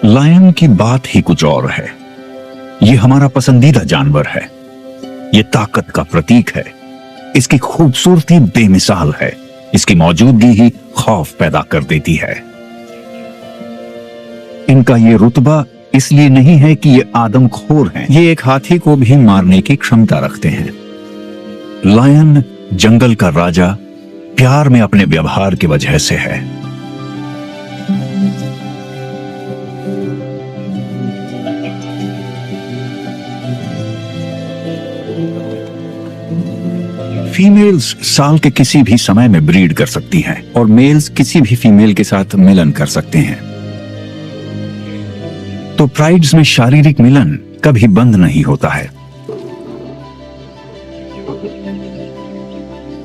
Lion की बात ही कुछ और है। ये हमारा पसंदीदा जानवर है। ये ताकत का प्रतीक है। इसकी खूबसूरती बेमिसाल है। इसकी मौजूदगी ही खौफ पैदा कर देती है। इनका ये रुतबा इसलिए नहीं है कि ये आदमखोर हैं। ये एक हाथी को भी मारने की क्षमता रखते हैं। लायन जंगल का राजा प्यार में अपने व्यवहार की वजह से है। फीमेल्स साल के किसी भी समय में ब्रीड कर सकती हैं और मेल्स किसी भी फीमेल के साथ मिलन कर सकते हैं। तो प्राइड्स में शारीरिक मिलन कभी बंद नहीं होता है।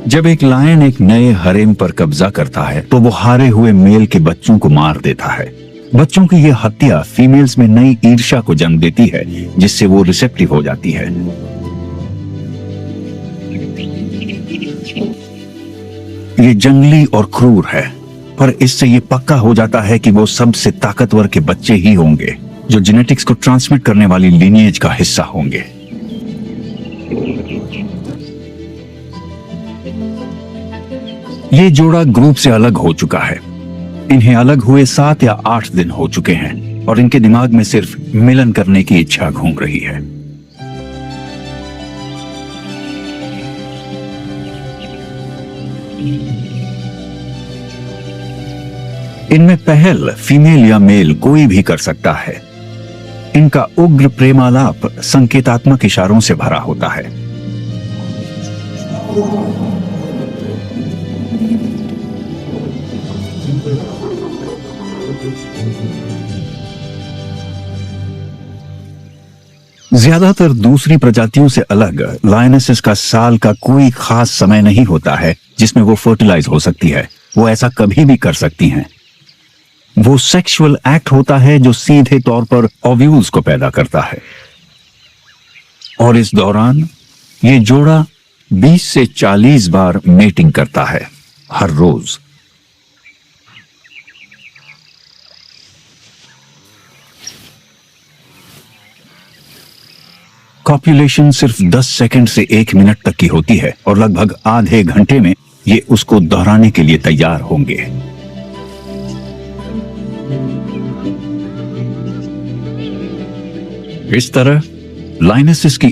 जब एक लायन एक नए हरेम पर कब्जा करता है तो वो हारे हुए मेल के बच्चों को मार देता है। बच्चों की यह हत्या फीमेल्स में नई ईर्ष्या को जन्म देती है, जिससे वो रिसेप्टिव हो जाती है। ये जंगली और क्रूर है, पर इससे ये पक्का हो जाता है कि वो सबसे ताकतवर के बच्चे ही होंगे जो जेनेटिक्स को ट्रांसमिट करने वाली लीनिएज का हिस्सा होंगे। ये जोड़ा ग्रुप से अलग हो चुका है। इन्हें अलग हुए 7 या 8 दिन हो चुके हैं और इनके दिमाग में सिर्फ मिलन करने की इच्छा घूम रही है। इनमें पहल फीमेल या मेल कोई भी कर सकता है। इनका उग्र प्रेमालाप संकेतात्मक इशारों से भरा होता है। ज्यादातर दूसरी प्रजातियों से अलग लायनेसेस का साल का कोई खास समय नहीं होता है जिसमें वो फर्टिलाइज हो सकती है। वो ऐसा कभी भी कर सकती हैं। वो सेक्सुअल एक्ट होता है जो सीधे तौर पर ओव्यूल्स को पैदा करता है और इस दौरान ये जोड़ा 20 से 40 बार मेटिंग करता है हर रोज। कॉपुलेशन सिर्फ 10 सेकंड से 1 मिनट तक की होती है और लगभग आधे घंटे में ये उसको दोहराने के लिए तैयार होंगे। इस तरह लायनेसेस की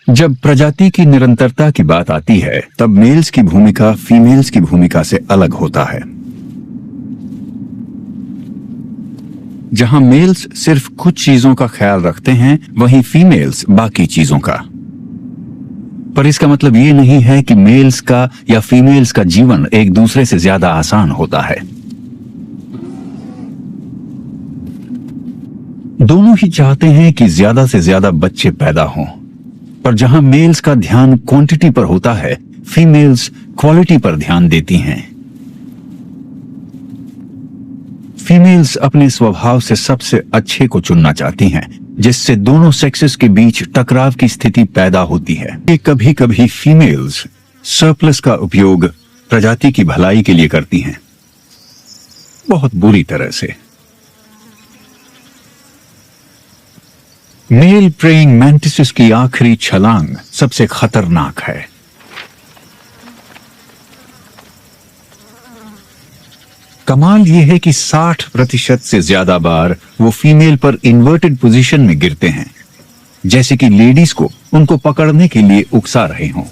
जब प्रजाति की निरंतरता की बात आती है तब मेल्स की भूमिका फीमेल्स की भूमिका से अलग होता है। जहां मेल्स सिर्फ कुछ चीजों का ख्याल रखते हैं, वहीं फीमेल्स बाकी चीजों का। पर इसका मतलब ये नहीं है कि मेल्स का या फीमेल्स का जीवन एक दूसरे से ज्यादा आसान होता है। दोनों ही चाहते हैं कि ज्यादा से ज्यादा बच्चे पैदा हों, पर जहां मेल्स का ध्यान क्वांटिटी पर होता है, फीमेल्स क्वालिटी पर ध्यान देती हैं। फीमेल्स अपने स्वभाव से सबसे अच्छे को चुनना चाहती हैं, जिससे दोनों सेक्सेस के बीच टकराव की स्थिति पैदा होती है। ये कभी कभी फीमेल्स सरप्लस का उपयोग प्रजाति की भलाई के लिए करती हैं, बहुत बुरी तरह से। मेल प्रेइंग मैंटिसेस की आखिरी छलांग सबसे खतरनाक है। कमाल यह है कि 60% से ज्यादा बार वो फीमेल पर इन्वर्टेड पोजीशन में गिरते हैं, जैसे कि लेडीज को उनको पकड़ने के लिए उकसा रहे हों।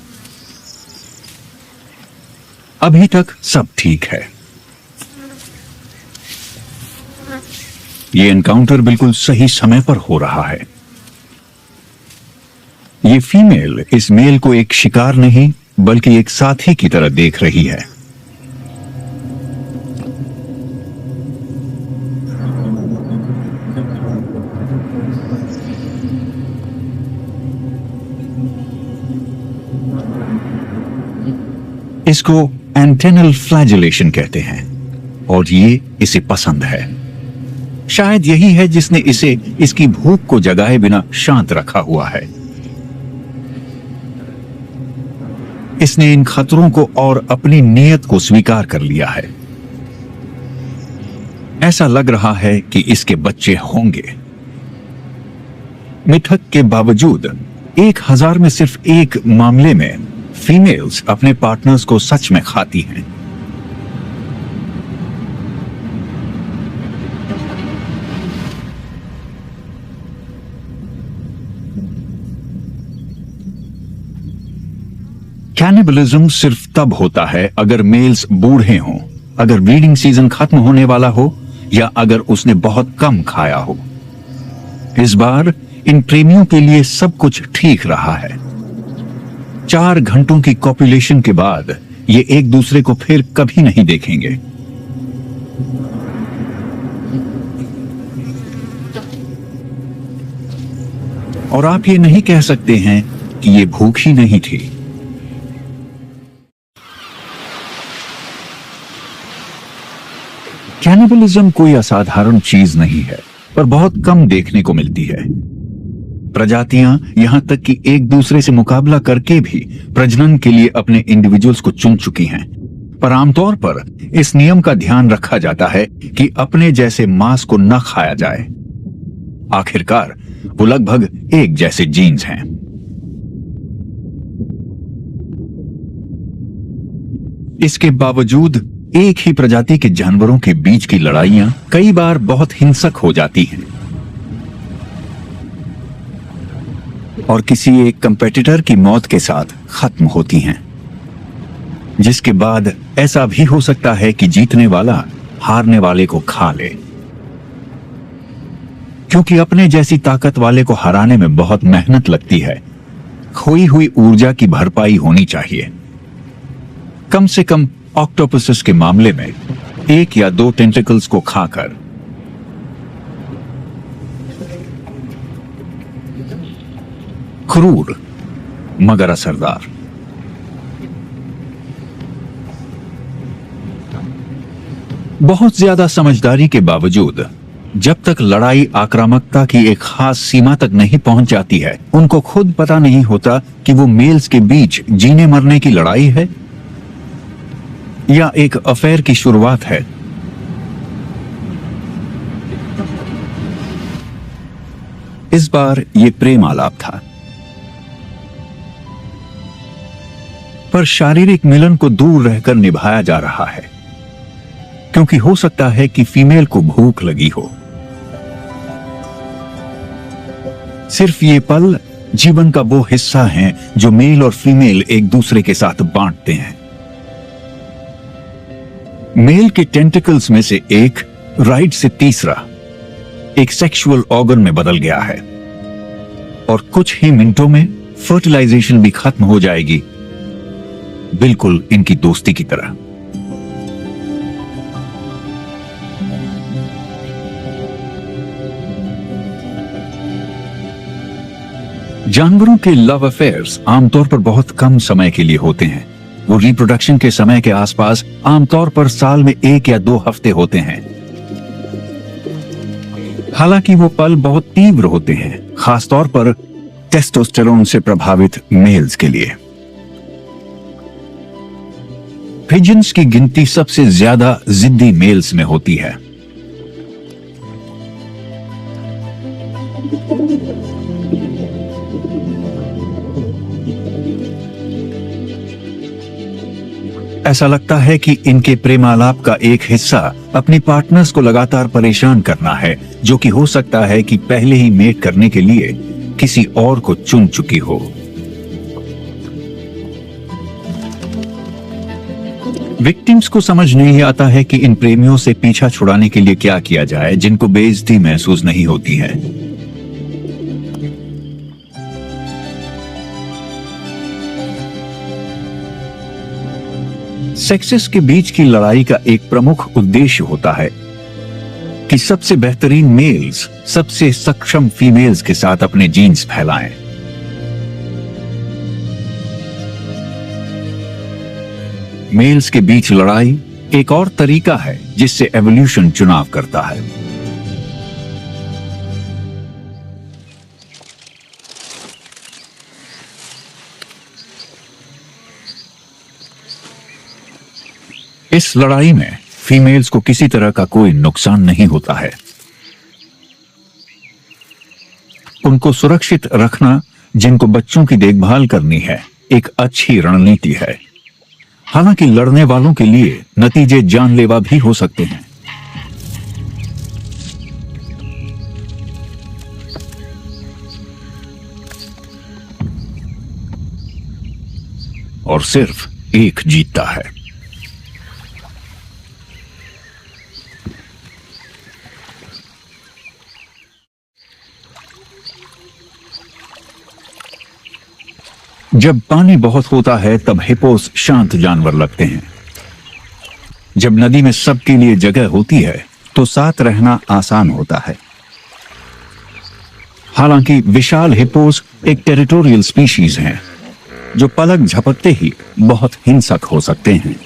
अभी तक सब ठीक है। ये एनकाउंटर बिल्कुल सही समय पर हो रहा है। ये फीमेल इस मेल को एक शिकार नहीं बल्कि एक साथी की तरह देख रही है। इसको एंटेनल फ्लैजेलेशन कहते हैं और ये इसे पसंद है। शायद यही है जिसने इसे इसकी भूख को जगाए बिना शांत रखा हुआ है। इसने इन खतरों को और अपनी नीयत को स्वीकार कर लिया है। ऐसा लग रहा है कि इसके बच्चे होंगे। मिथक के बावजूद 1000 में सिर्फ एक मामले में फीमेल्स अपने पार्टनर्स को सच में खाती हैं। कैनिबलिज्म सिर्फ तब होता है अगर मेल्स बूढ़े हों, अगर ब्रीडिंग सीजन खत्म होने वाला हो या अगर उसने बहुत कम खाया हो। इस बार इन प्रेमियों के लिए सब कुछ ठीक रहा है। 4 घंटों की कॉपुलेशन के बाद ये एक दूसरे को फिर कभी नहीं देखेंगे। और आप ये नहीं कह सकते हैं कि ये भूखी नहीं थी। कैनिबलिज्म कोई असाधारण चीज नहीं है, पर बहुत कम देखने को मिलती है। प्रजातियां यहां तक कि एक दूसरे से मुकाबला करके भी प्रजनन के लिए अपने इंडिविजुअल्स को चुन चुकी हैं, पर आमतौर पर इस नियम का ध्यान रखा जाता है कि अपने जैसे मांस को न खाया जाए। आखिरकार वो लगभग एक जैसे जीन्स हैं। इसके बावजूद एक ही प्रजाति के जानवरों के बीच की लड़ाइयां कई बार बहुत हिंसक हो जाती हैं और किसी एक कंपेटिटर की मौत के साथ खत्म होती हैं, जिसके बाद ऐसा भी हो सकता है कि जीतने वाला हारने वाले को खा ले, क्योंकि अपने जैसी ताकत वाले को हराने में बहुत मेहनत लगती है। खोई हुई ऊर्जा की भरपाई होनी चाहिए। कम से कम ऑक्टोपसस के मामले में 1 या 2 टेंटिकल्स को खाकर। क्रूर मगर असरदार। बहुत ज्यादा समझदारी के बावजूद जब तक लड़ाई आक्रामकता की एक खास सीमा तक नहीं पहुंच जाती है, उनको खुद पता नहीं होता कि वो मेल्स के बीच जीने मरने की लड़ाई है या एक अफेयर की शुरुआत है। इस बार ये प्रेम आलाप था, पर शारीरिक मिलन को दूर रहकर निभाया जा रहा है, क्योंकि हो सकता है कि फीमेल को भूख लगी हो। सिर्फ ये पल जीवन का वो हिस्सा हैं जो मेल और फीमेल एक दूसरे के साथ बांटते हैं। मेल के टेंटिकल्स में से एक राइट से तीसरा एक सेक्सुअल ऑर्गन में बदल गया है और कुछ ही मिनटों में फर्टिलाइजेशन भी खत्म हो जाएगी, बिल्कुल इनकी दोस्ती की तरह। जानवरों के लव अफेयर्स आमतौर पर बहुत कम समय के लिए होते हैं। वो रिप्रोडक्शन के समय के आसपास आमतौर पर साल में 1 या 2 हफ्ते होते हैं। हालांकि वो पल बहुत तीव्र होते हैं, खासतौर पर टेस्टोस्टेरोन से प्रभावित मेल्स के लिए। पिजन्स की गिनती सबसे ज्यादा जिद्दी मेल्स में होती है। ऐसा लगता है कि इनके प्रेमालाप का एक हिस्सा अपनी पार्टनर्स को लगातार परेशान करना है, जो कि हो सकता है कि पहले ही मेट करने के लिए किसी और को चुन चुकी हो। विक्टिम्स को समझ नहीं आता है कि इन प्रेमियों से पीछा छुड़ाने के लिए क्या किया जाए, जिनको बेइज्जती महसूस नहीं होती है। सेक्सेस के बीच की लड़ाई का एक प्रमुख उद्देश्य होता है कि सबसे बेहतरीन मेल्स सबसे सक्षम फीमेल्स के साथ अपने जीन्स फैलाएं। मेल्स के बीच लड़ाई एक और तरीका है जिससे एवोल्यूशन चुनाव करता है। इस लड़ाई में फीमेल्स को किसी तरह का कोई नुकसान नहीं होता है। उनको सुरक्षित रखना, जिनको बच्चों की देखभाल करनी है, एक अच्छी रणनीति है। हालांकि लड़ने वालों के लिए नतीजे जानलेवा भी हो सकते हैं। और सिर्फ एक जीतता है। जब पानी बहुत होता है तब हिप्पोस शांत जानवर लगते हैं। जब नदी में सबके लिए जगह होती है तो साथ रहना आसान होता है। हालांकि विशाल हिप्पोस एक टेरिटोरियल स्पीशीज हैं जो पलक झपकते ही बहुत हिंसक हो सकते हैं।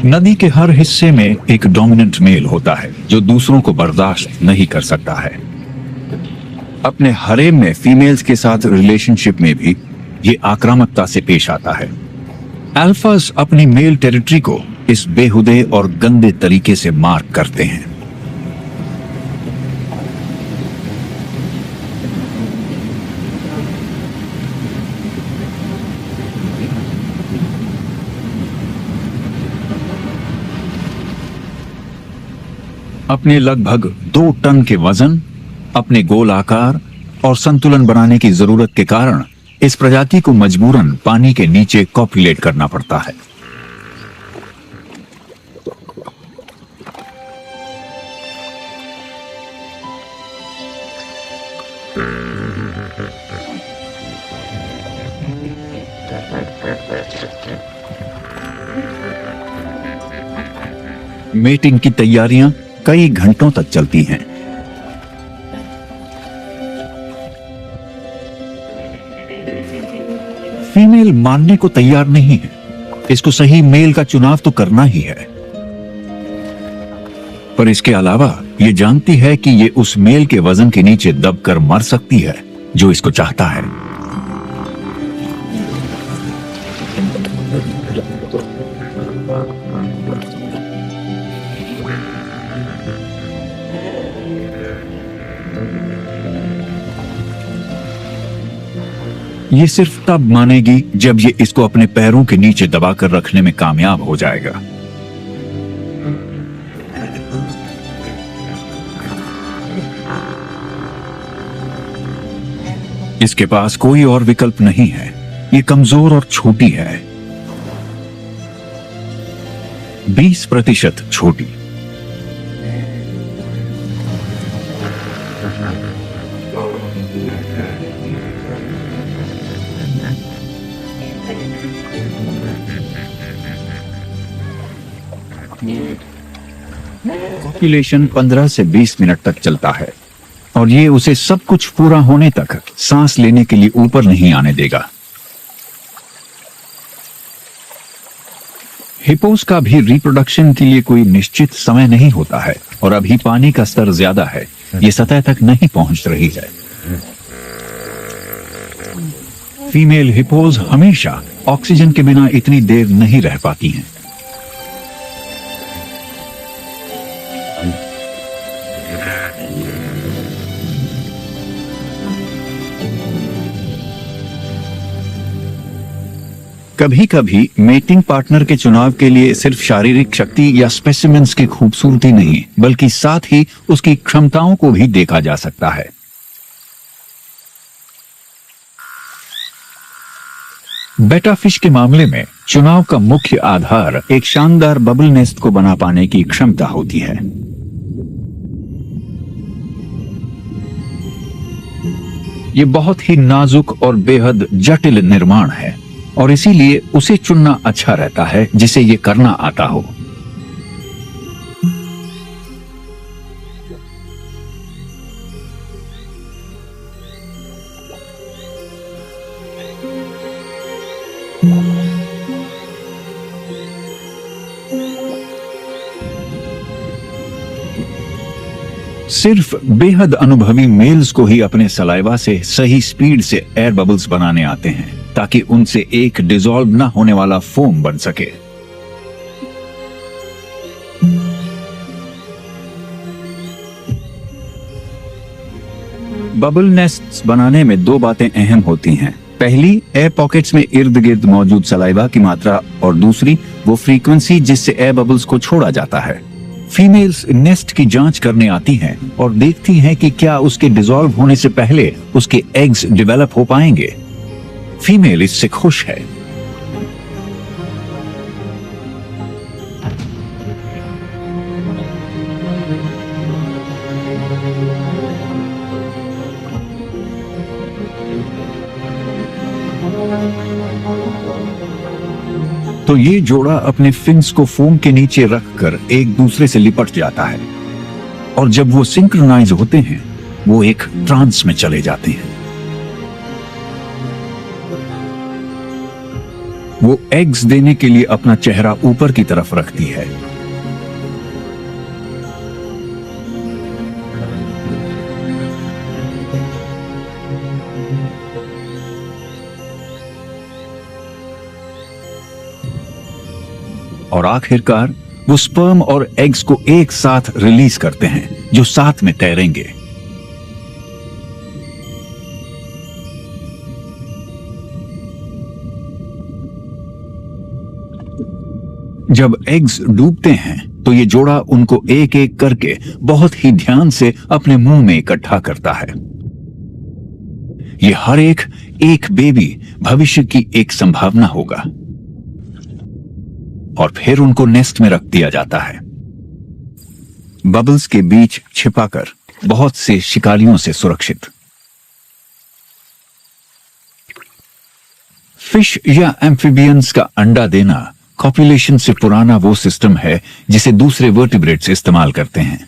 नदी के हर हिस्से में एक डोमिनेंट मेल होता है जो दूसरों को बर्दाश्त नहीं कर सकता है। अपने हरेम में फीमेल्स के साथ रिलेशनशिप में भी ये आक्रामकता से पेश आता है। अल्फास अपनी मेल टेरिटरी को इस बेहुदे और गंदे तरीके से मार्क करते हैं। अपने लगभग 2 टन के वजन, अपने गोल आकार और संतुलन बनाने की जरूरत के कारण इस प्रजाति को मजबूरन पानी के नीचे कॉपुलेट करना पड़ता है। मेटिंग की तैयारियां कई घंटों तक चलती हैं। फीमेल मानने को तैयार नहीं है। इसको सही मेल का चुनाव तो करना ही है, पर इसके अलावा ये जानती है कि ये उस मेल के वजन के नीचे दबकर मर सकती है जो इसको चाहता है। ये सिर्फ तब मानेगी जब ये इसको अपने पैरों के नीचे दबाकर रखने में कामयाब हो जाएगा। इसके पास कोई और विकल्प नहीं है। ये कमजोर और छोटी है, 20% छोटी। कॉपुलेशन 15 से 20 मिनट तक चलता है और ये उसे सब कुछ पूरा होने तक सांस लेने के लिए ऊपर नहीं आने देगा। हिप्पोस का भी रिप्रोडक्शन के लिए कोई निश्चित समय नहीं होता है और अभी पानी का स्तर ज्यादा है, ये सतह तक नहीं पहुंच रही है। फीमेल हिप्पोस हमेशा ऑक्सीजन के बिना इतनी देर नहीं रह पाती हैं। कभी कभी मेटिंग पार्टनर के चुनाव के लिए सिर्फ शारीरिक शक्ति या स्पेसिमेंस की खूबसूरती नहीं, बल्कि साथ ही उसकी क्षमताओं को भी देखा जा सकता है। बेटा फिश के मामले में चुनाव का मुख्य आधार एक शानदार बबल नेस्ट को बना पाने की क्षमता होती है। ये बहुत ही नाजुक और बेहद जटिल निर्माण है और इसीलिए उसे चुनना अच्छा रहता है जिसे ये करना आता हो। सिर्फ बेहद अनुभवी मेल्स को ही अपने सलाइवा से सही स्पीड से एयर बबल्स बनाने आते हैं ताकि उनसे एक डिसॉल्व न होने वाला फोम बन सके। बबल नेस्ट्स बनाने में दो बातें अहम होती हैं। पहली, एयर पॉकेट्स में इर्द गिर्द मौजूद सलाइवा की मात्रा और दूसरी वो फ्रीक्वेंसी जिससे एयर बबल्स को छोड़ा जाता है। फीमेल्स नेस्ट की जांच करने आती हैं और देखती हैं कि क्या उसके डिसॉल्व होने से पहले उसके एग्स डेवलप हो पाएंगे। फीमेल इससे खुश है। तो ये जोड़ा अपने फिन्स को फोम के नीचे रखकर एक दूसरे से लिपट जाता है और जब वो सिंक्रोनाइज होते हैं वो एक ट्रांस में चले जाते हैं। वो एग्स देने के लिए अपना चेहरा ऊपर की तरफ रखती है। और आखिरकार वो स्पर्म और एग्स को एक साथ रिलीज करते हैं जो साथ में तैरेंगे। जब एग्स डूबते हैं तो ये जोड़ा उनको एक एक करके बहुत ही ध्यान से अपने मुंह में इकट्ठा करता है। ये हर एक बेबी भविष्य की एक संभावना होगा और फिर उनको नेस्ट में रख दिया जाता है, बबल्स के बीच छिपाकर, बहुत से शिकारियों से सुरक्षित। फिश या एम्फिबियंस का अंडा देना कॉपुलेशन से पुराना वो सिस्टम है जिसे दूसरे वर्टिब्रेट्स इस्तेमाल करते हैं।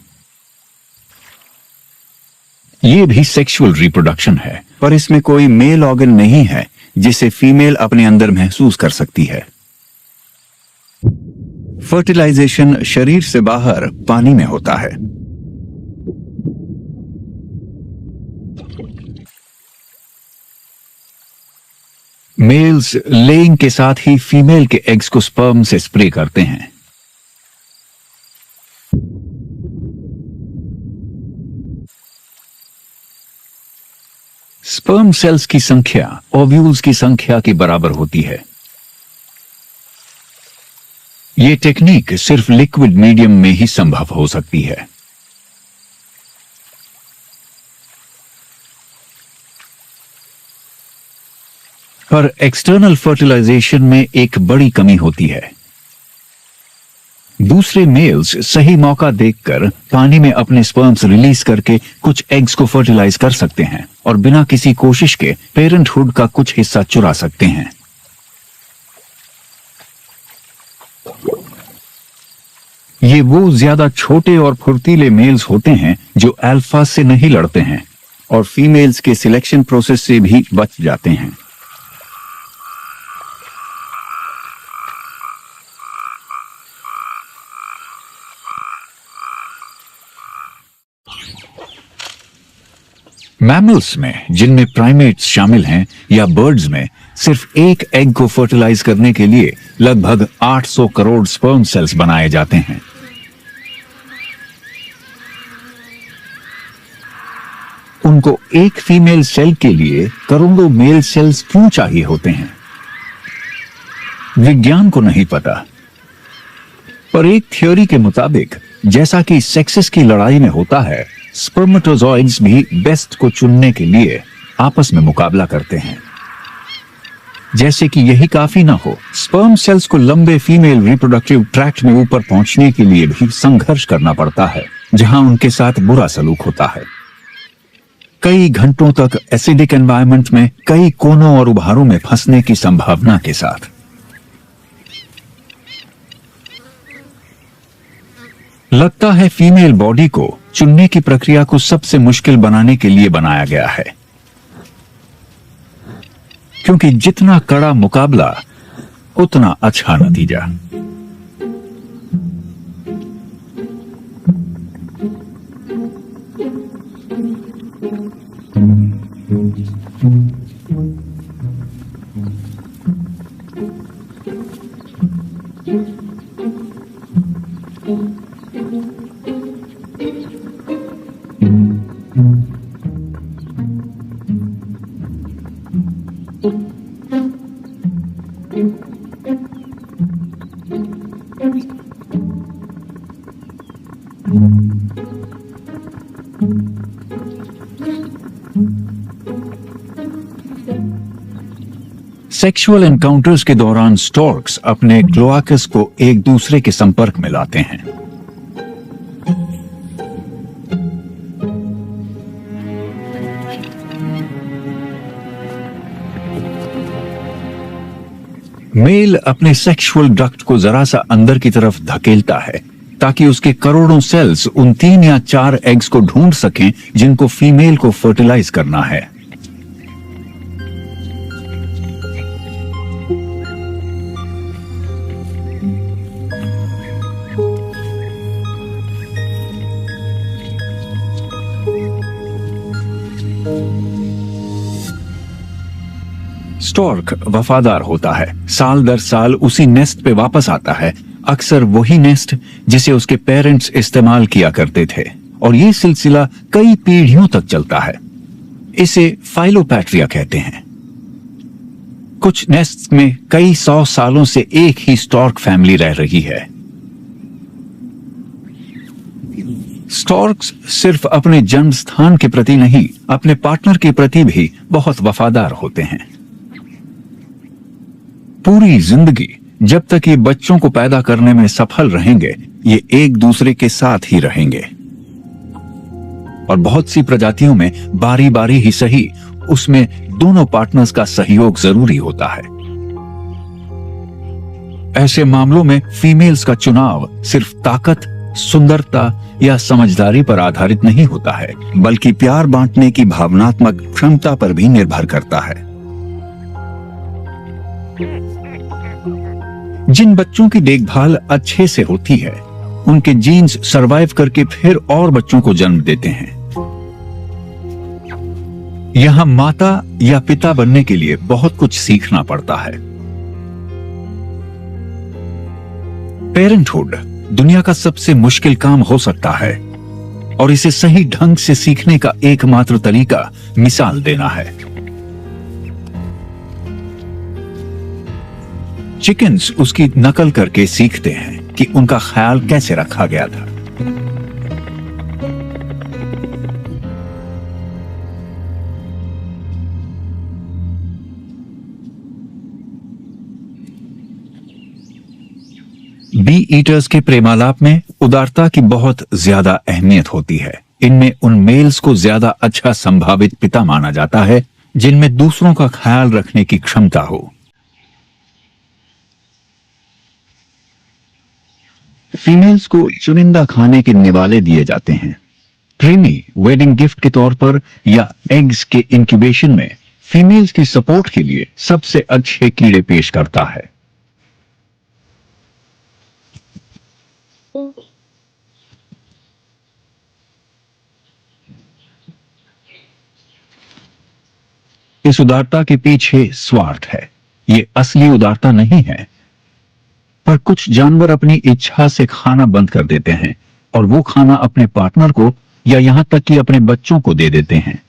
ये भी सेक्सुअल रिप्रोडक्शन है, पर इसमें कोई मेल ऑर्गन नहीं है जिसे फीमेल अपने अंदर महसूस कर सकती है। फर्टिलाइजेशन शरीर से बाहर पानी में होता है। मेल्स लेइंग के साथ ही फीमेल के एग्स को स्पर्म से स्प्रे करते हैं। स्पर्म सेल्स की संख्या ओव्यूल्स की संख्या के बराबर होती है। ये टेक्निक सिर्फ लिक्विड मीडियम में ही संभव हो सकती है। पर एक्सटर्नल फर्टिलाइजेशन में एक बड़ी कमी होती है। दूसरे मेल्स सही मौका देखकर पानी में अपने स्पर्म्स रिलीज करके कुछ एग्स को फर्टिलाइज कर सकते हैं और बिना किसी कोशिश के पेरेंटहुड का कुछ हिस्सा चुरा सकते हैं। ये वो ज्यादा छोटे और फुर्तीले मेल्स होते हैं जो अल्फा से नहीं लड़ते हैं और फीमेल्स के सिलेक्शन प्रोसेस से भी बच जाते हैं। मैमल्स में, जिनमें प्राइमेट्स शामिल हैं, या बर्ड्स में सिर्फ एक एग को फर्टिलाइज करने के लिए लगभग 800 करोड़ स्पर्म सेल्स बनाए जाते हैं। उनको एक फीमेल सेल के लिए करोड़ों मेल सेल्स क्यों चाहिए होते हैं, विज्ञान को नहीं पता। पर एक थ्योरी के मुताबिक जैसा कि सेक्सेस की लड़ाई में होता है, स्पर्मेटोजॉइड्स भी बेस्ट को चुनने के लिए आपस में मुकाबला करते हैं। जैसे कि यही काफी ना हो, स्पर्म सेल्स को लंबे फीमेल रिप्रोडक्टिव ट्रैक्ट में ऊपर पहुंचने के लिए भी संघर्ष करना पड़ता है, जहां उनके साथ बुरा सलूक होता है। कई घंटों तक एसिडिक एनवायरनमेंट में कई कोनों और उभारों में फंसने की संभावना के साथ। लगता है फीमेल बॉडी को चुनने की प्रक्रिया को सबसे मुश्किल बनाने के लिए बनाया गया है, क्योंकि जितना कड़ा मुकाबला उतना अच्छा नतीजा। सेक्सुअल एनकाउंटर्स के दौरान स्टॉर्क्स अपने क्लोआकस को एक दूसरे के संपर्क में लाते हैं। मेल अपने सेक्सुअल डक्ट को जरा सा अंदर की तरफ धकेलता है ताकि उसके करोड़ों सेल्स उन 3 या 4 एग्स को ढूंढ सकें जिनको फीमेल को फर्टिलाइज करना है। स्टॉर्क वफादार होता है, साल दर साल उसी नेस्ट पे वापस आता है, अक्सर वही नेस्ट जिसे उसके पेरेंट्स इस्तेमाल किया करते थे, और ये सिलसिला कई पीढ़ियों तक चलता है। इसे फाइलोपैट्रिया कहते हैं। कुछ नेस्ट में कई 100 सालों से एक ही स्टॉर्क फैमिली रह रही है। स्टॉर्क्स सिर्फ अपने जन्म स्थान के प्रति नहीं, अपने पार्टनर के प्रति भी बहुत वफादार होते हैं। पूरी जिंदगी जब तक ये बच्चों को पैदा करने में सफल रहेंगे, ये एक दूसरे के साथ ही रहेंगे। और बहुत सी प्रजातियों में बारी बारी ही सही, उसमें दोनों पार्टनर्स का सहयोग जरूरी होता है। ऐसे मामलों में फीमेल्स का चुनाव सिर्फ ताकत, सुंदरता या समझदारी पर आधारित नहीं होता है, बल्कि प्यार बांटने की भावनात्मक क्षमता पर भी निर्भर करता है। जिन बच्चों की देखभाल अच्छे से होती है, उनके जीन्स सरवाइव करके फिर और बच्चों को जन्म देते हैं। यहां माता या पिता बनने के लिए बहुत कुछ सीखना पड़ता है। पेरेंटहुड दुनिया का सबसे मुश्किल काम हो सकता है, और इसे सही ढंग से सीखने का एकमात्र तरीका मिसाल देना है। चिकन्स उसकी नकल करके सीखते हैं कि उनका ख्याल कैसे रखा गया था। बी ईटर्स के प्रेमालाप में उदारता की बहुत ज्यादा अहमियत होती है। इनमें उन मेल्स को ज्यादा अच्छा संभावित पिता माना जाता है जिनमें दूसरों का ख्याल रखने की क्षमता हो। फीमेल्स को चुनिंदा खाने के निवाले दिए जाते हैं। प्रीमी वेडिंग गिफ्ट के तौर पर या एग्स के इंक्यूबेशन में फीमेल्स की सपोर्ट के लिए सबसे अच्छे कीड़े पेश करता है। इस उदारता के पीछे स्वार्थ है। ये असली उदारता नहीं है, पर कुछ जानवर अपनी इच्छा से खाना बंद कर देते हैं और वो खाना अपने पार्टनर को या यहां तक कि अपने बच्चों को दे देते हैं।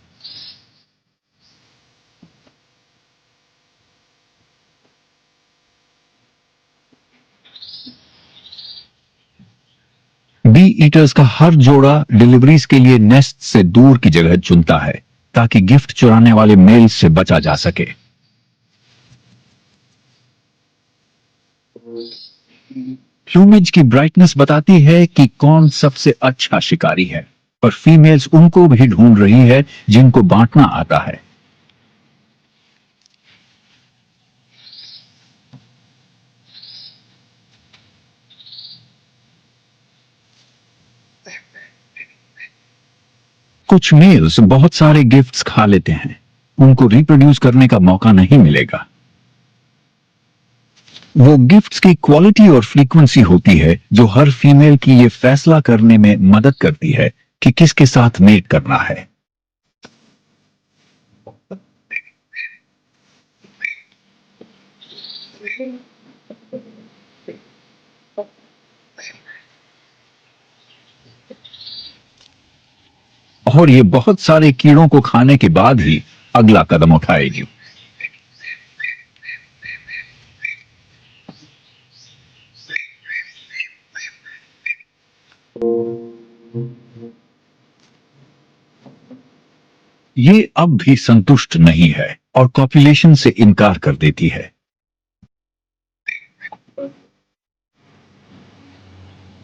बी ईटर्स का हर जोड़ा डिलीवरीज के लिए नेस्ट से दूर की जगह चुनता है ताकि गिफ्ट चुराने वाले मेल से बचा जा सके। प्लूमेज की ब्राइटनेस बताती है कि कौन सबसे अच्छा शिकारी है, और फीमेल्स उनको भी ढूंढ रही है जिनको बांटना आता है। कुछ मेल्स बहुत सारे गिफ्ट्स खा लेते हैं, उनको रिप्रोड्यूस करने का मौका नहीं मिलेगा। वो गिफ्ट्स की क्वालिटी और फ्रीक्वेंसी होती है जो हर फीमेल की ये फैसला करने में मदद करती है कि किसके साथ मेट करना है। और ये बहुत सारे कीड़ों को खाने के बाद ही अगला कदम उठाएगी। ये अब भी संतुष्ट नहीं है और कॉपुलेशन से इनकार कर देती है।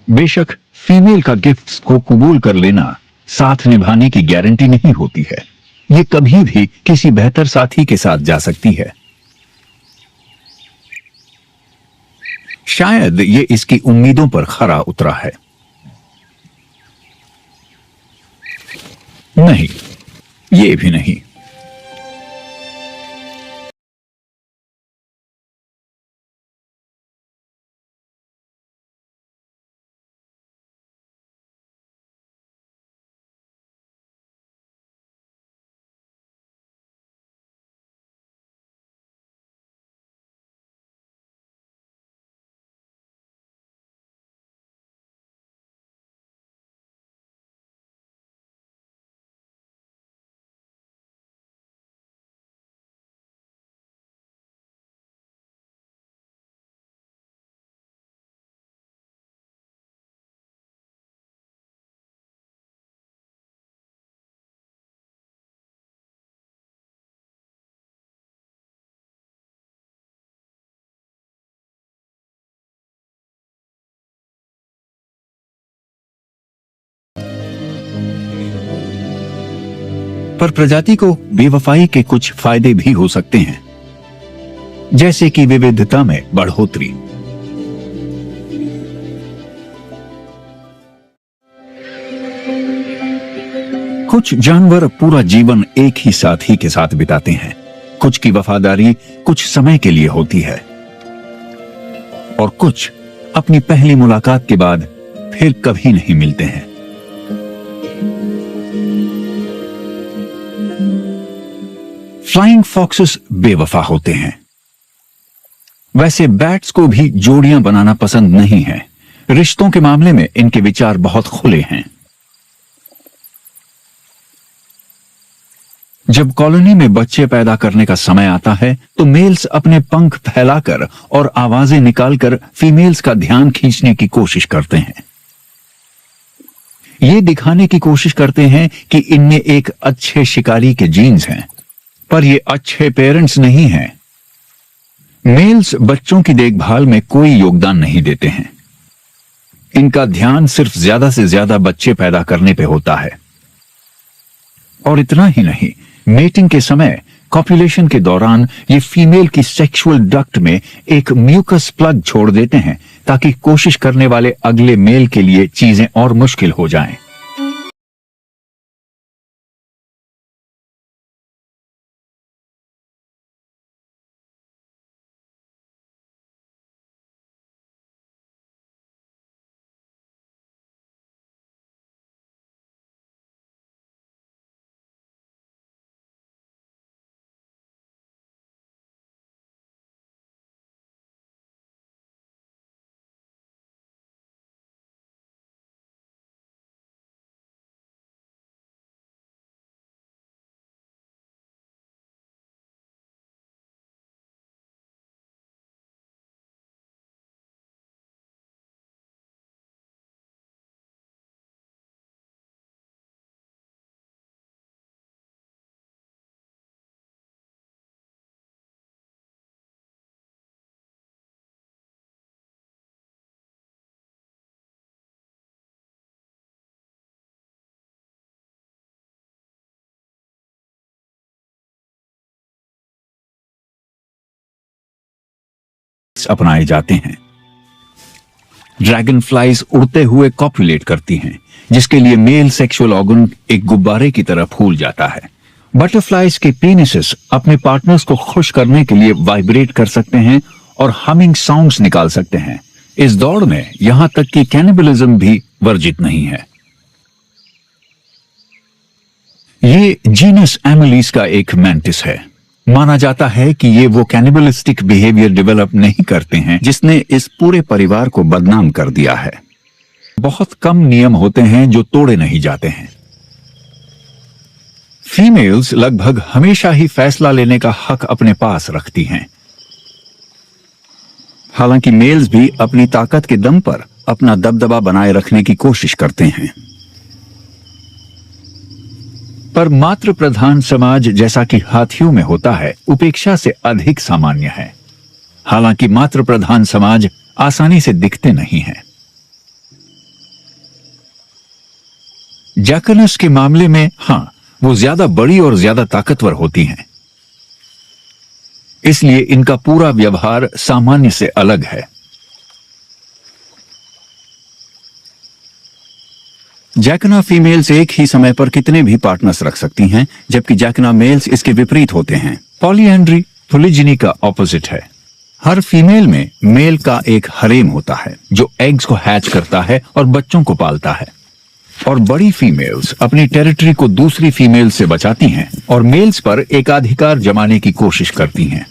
बेशक फीमेल का गिफ्ट्स को कबूल कर लेना साथ निभाने की गारंटी नहीं होती है। ये कभी भी किसी बेहतर साथी के साथ जा सकती है। शायद ये इसकी उम्मीदों पर खरा उतरा है। नहीं, ये भी नहीं। पर प्रजाति को बेवफाई के कुछ फायदे भी हो सकते हैं, जैसे कि विविधता में बढ़ोतरी। कुछ जानवर पूरा जीवन एक ही साथी के साथ बिताते हैं। कुछ की वफादारी कुछ समय के लिए होती है, और कुछ अपनी पहली मुलाकात के बाद फिर कभी नहीं मिलते हैं। फ्लाइंग फॉक्सेस बेवफा होते हैं। वैसे बैट्स को भी जोड़ियां बनाना पसंद नहीं है। रिश्तों के मामले में इनके विचार बहुत खुले हैं। जब कॉलोनी में बच्चे पैदा करने का समय आता है तो मेल्स अपने पंख फैलाकर और आवाजें निकालकर फीमेल्स का ध्यान खींचने की कोशिश करते हैं। ये दिखाने की कोशिश करते हैं कि इनमें एक अच्छे शिकारी के जीन्स हैं, पर ये अच्छे पेरेंट्स नहीं हैं। मेल्स बच्चों की देखभाल में कोई योगदान नहीं देते हैं। इनका ध्यान सिर्फ ज्यादा से ज्यादा बच्चे पैदा करने पे होता है। और इतना ही नहीं, मेटिंग के समय कॉपुलेशन के दौरान ये फीमेल की सेक्सुअल डक्ट में एक म्यूकस प्लग छोड़ देते हैं ताकि कोशिश करने वाले अगले मेल के लिए चीजें और मुश्किल हो जाएं। अपनाए जाते हैं। ड्रैगन फ्लाइज उड़ते हुए कॉपुलेट करती हैं, जिसके लिए मेल सेक्सुअल ऑर्गन एक गुब्बारे की तरह फूल जाता है। बटरफ्लाइज के पीनिसेस अपने पार्टनर्स को खुश करने के लिए वाइब्रेट कर सकते हैं और हमिंग साउंड्स निकाल सकते हैं। इस दौड़ में यहां तक कि कैनिबलिज्म भी वर्जित नहीं है। ये जीनस एमिलीज का एक मैंटिस है। माना जाता है कि ये वो कैनिबलिस्टिक बिहेवियर डेवलप नहीं करते हैं जिसने इस पूरे परिवार को बदनाम कर दिया है। बहुत कम नियम होते हैं जो तोड़े नहीं जाते हैं। फीमेल्स लगभग हमेशा ही फैसला लेने का हक अपने पास रखती हैं। हालांकि मेल्स भी अपनी ताकत के दम पर अपना दबदबा बनाए रखने की कोशिश करते हैं। पर मातृ प्रधान समाज, जैसा कि हाथियों में होता है, उपेक्षा से अधिक सामान्य है। हालांकि मातृ प्रधान समाज आसानी से दिखते नहीं हैं। जैकनस के मामले में हां, वो ज्यादा बड़ी और ज्यादा ताकतवर होती हैं, इसलिए इनका पूरा व्यवहार सामान्य से अलग है। जैकना फीमेल्स एक ही समय पर कितने भी पार्टनर्स रख सकती हैं, जबकि जैकना मेल्स इसके विपरीत होते हैं। पॉलीएंड्री पोलिजिनी का ऑपोजिट है। हर फीमेल में मेल का एक हरेम होता है जो एग्स को हैच करता है और बच्चों को पालता है। और बड़ी फीमेल्स अपनी टेरिटरी को दूसरी फीमेल से बचाती हैं और मेल्स पर एकाधिकार जमाने की कोशिश करती हैं।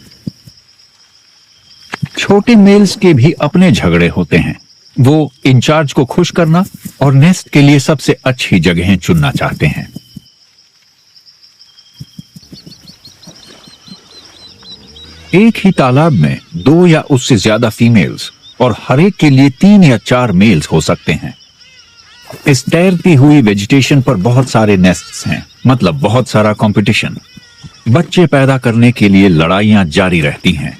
छोटे मेल्स के भी अपने झगड़े होते हैं। वो इंचार्ज को खुश करना और नेस्ट के लिए सबसे अच्छी जगहें चुनना चाहते हैं। एक ही तालाब में 2 या उससे ज्यादा फीमेल्स और हर एक के लिए 3 या 4 मेल्स हो सकते हैं। इस तैरती हुई वेजिटेशन पर बहुत सारे नेस्ट्स हैं, मतलब बहुत सारा कंपटीशन। बच्चे पैदा करने के लिए लड़ाइयां जारी रहती हैं।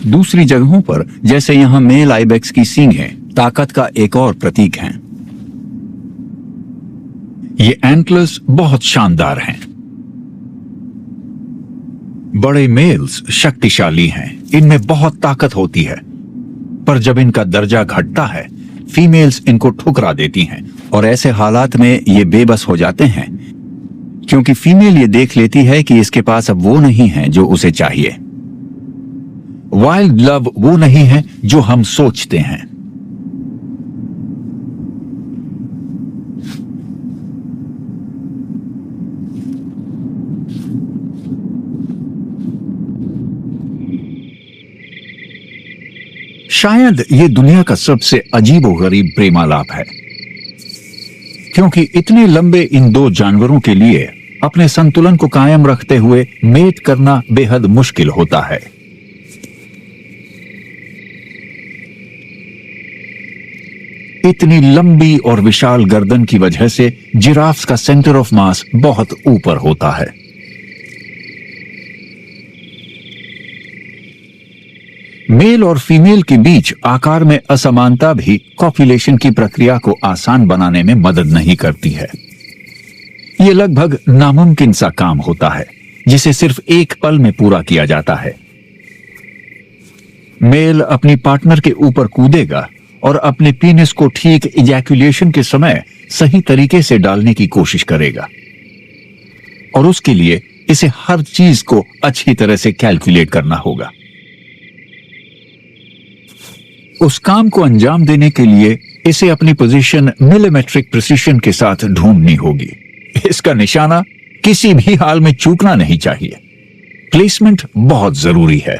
दूसरी जगहों पर, जैसे यहां मेल आइबेक्स की सींगें ताकत का एक और प्रतीक हैं। ये एंटलर्स बहुत शानदार हैं। बड़े मेल्स शक्तिशाली हैं, इनमें बहुत ताकत होती है, पर जब इनका दर्जा घटता है, फीमेल्स इनको ठुकरा देती हैं और ऐसे हालात में ये बेबस हो जाते हैं, क्योंकि फीमेल ये देख लेती है कि इसके पास अब वो नहीं है जो उसे चाहिए। वाइल्ड लव वो नहीं है जो हम सोचते हैं। शायद ये दुनिया का सबसे अजीबोगरीब प्रेमालाप है, क्योंकि इतने लंबे इन 2 जानवरों के लिए अपने संतुलन को कायम रखते हुए मेट करना बेहद मुश्किल होता है। इतनी लंबी और विशाल गर्दन की वजह से जिराफ्स का सेंटर ऑफ मास बहुत ऊपर होता है। मेल और फीमेल के बीच आकार में असमानता भी कॉपुलेशन की प्रक्रिया को आसान बनाने में मदद नहीं करती है। यह लगभग नामुमकिन सा काम होता है, जिसे सिर्फ एक पल में पूरा किया जाता है। मेल अपनी पार्टनर के ऊपर कूदेगा और अपने पीनिस को ठीक इजैक्यूलेशन के समय सही तरीके से डालने की कोशिश करेगा, और उसके लिए इसे हर चीज को अच्छी तरह से कैलकुलेट करना होगा। उस काम को अंजाम देने के लिए इसे अपनी पोजीशन मिलीमेट्रिक प्रिसिशन के साथ ढूंढनी होगी। इसका निशाना किसी भी हाल में चूकना नहीं चाहिए। प्लेसमेंट बहुत जरूरी है।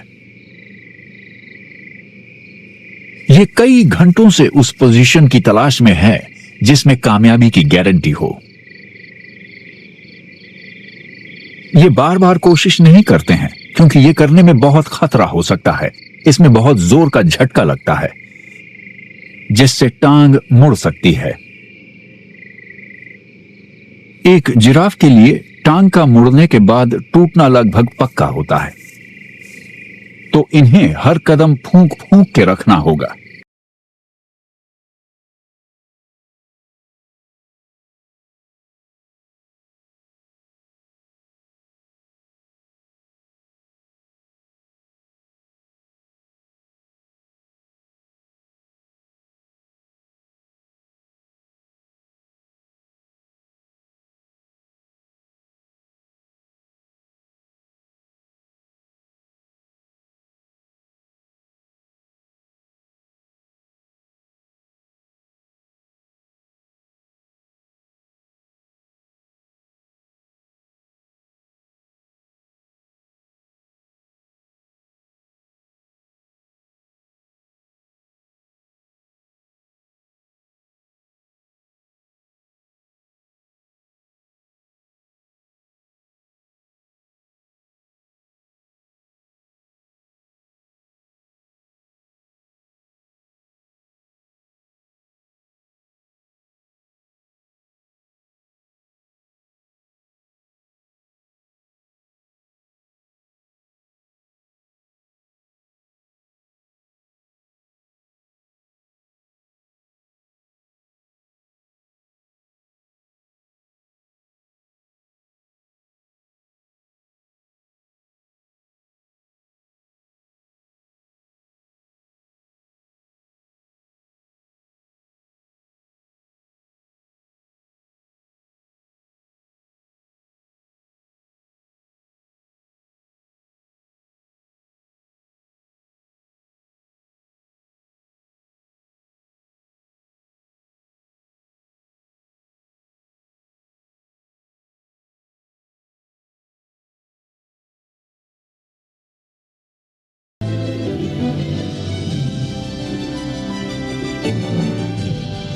यह कई घंटों से उस पोजीशन की तलाश में है जिसमें कामयाबी की गारंटी हो। ये बार बार कोशिश नहीं करते हैं, क्योंकि यह करने में बहुत खतरा हो सकता है। इसमें बहुत जोर का झटका लगता है, जिससे टांग मुड़ सकती है। एक जिराफ के लिए टांग का मुड़ने के बाद टूटना लगभग पक्का होता है, तो इन्हें हर कदम फूंक फूंक के रखना होगा।